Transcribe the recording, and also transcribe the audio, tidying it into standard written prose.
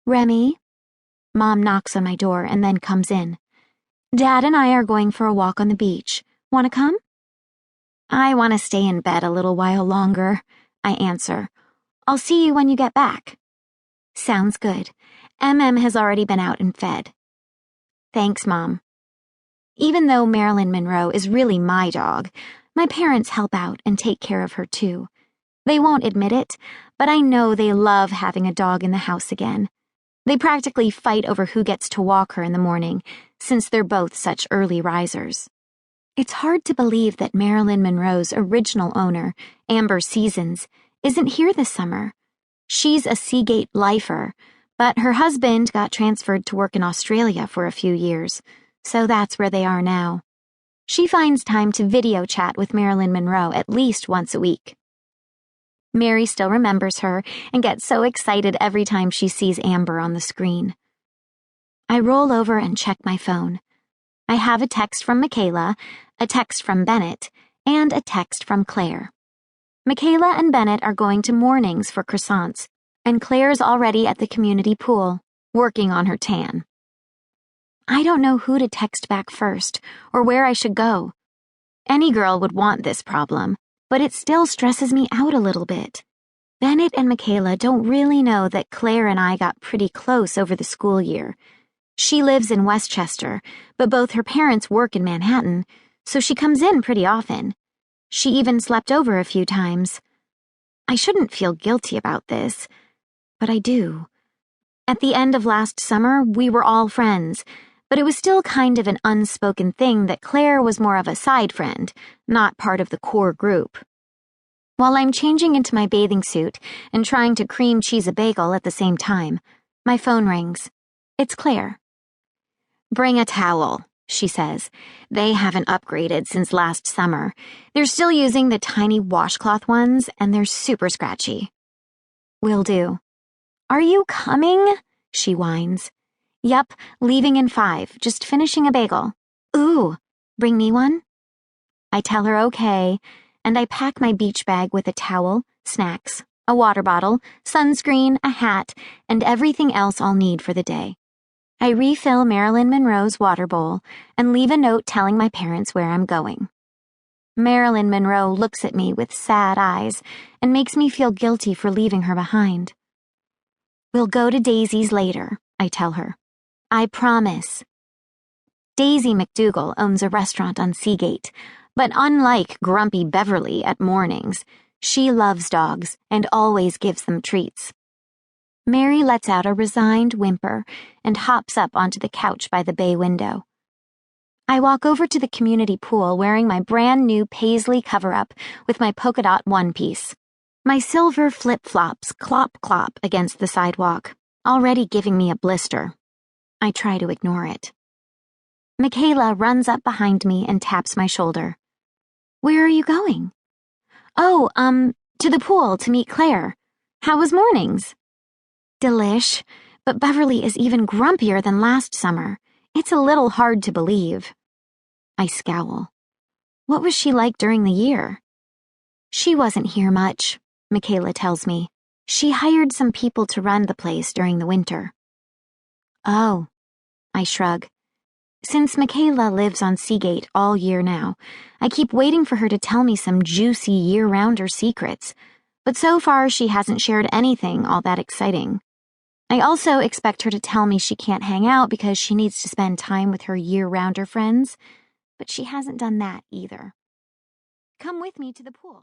Remy? Mom knocks on my door and then comes in. Dad and I are going for a walk on the beach. Want to come? I want to stay in bed a little while longer, I answer. I'll see you when you get back. Sounds good. has already been out and fed. Thanks, Mom. Even though Marilyn Monroe is really my dog, my parents help out and take care of her too. They won't admit it, but I know they love having a dog in the house again. They practically fight over who gets to walk her in the morning, since they're both such early risers. It's hard to believe that Marilyn Monroe's original owner, Amber Seasons, isn't here this summer. She's a Seagate lifer, but her husband got transferred to work in Australia for a few years, so that's where they are now. She finds time to video chat with Marilyn Monroe at least once a week. Mary still remembers her and gets so excited every time she sees Amber on the screen. I roll over and check my phone. I have a text from Micayla, a text from Bennett, and a text from Claire. Micayla and Bennett are going to mornings for croissants, and Claire's already at the community pool, working on her tan. I don't know who to text back first, or where I should go. Any girl would want this problem, but it still stresses me out a little bit. Bennett and Micayla don't really know that Claire and I got pretty close over the school year. She lives in Westchester, but both her parents work in Manhattan, so she comes in pretty often. She even slept over a few times. I shouldn't feel guilty about this, but I do. At the end of last summer, we were all friends, but it was still kind of an unspoken thing that Claire was more of a side friend, not part of the core group. While I'm changing into my bathing suit and trying to cream cheese a bagel at the same time, my phone rings. It's Claire. Bring a towel, she says. They haven't upgraded since last summer. They're still using the tiny washcloth ones, and they're super scratchy. Will do. Are you coming? She whines. Yup, leaving in 5, just finishing a bagel. Ooh, bring me one? I tell her okay, and I pack my beach bag with a towel, snacks, a water bottle, sunscreen, a hat, and everything else I'll need for the day. I refill Marilyn Monroe's water bowl and leave a note telling my parents where I'm going. Marilyn Monroe looks at me with sad eyes and makes me feel guilty for leaving her behind. We'll go to Daisy's later, I tell her. I promise. Daisy McDougal owns a restaurant on Seagate, but unlike Grumpy Beverly at mornings, she loves dogs and always gives them treats. Mary lets out a resigned whimper and hops up onto the couch by the bay window. I walk over to the community pool wearing my brand new paisley cover-up with my polka dot one-piece. My silver flip-flops clop-clop against the sidewalk, already giving me a blister. I try to ignore it. Micayla runs up behind me and taps my shoulder. Where are you going? Oh, to the pool to meet Claire. How was mornings? Delish, but Beverly is even grumpier than last summer. It's a little hard to believe. I scowl. What was she like during the year? She wasn't here much, Micayla tells me. She hired some people to run the place during the winter. Oh, I shrug. Since Micayla lives on Seagate all year now, I keep waiting for her to tell me some juicy year-rounder secrets, but so far she hasn't shared anything all that exciting. I also expect her to tell me she can't hang out because she needs to spend time with her year-rounder friends, but she hasn't done that either. Come with me to the pool.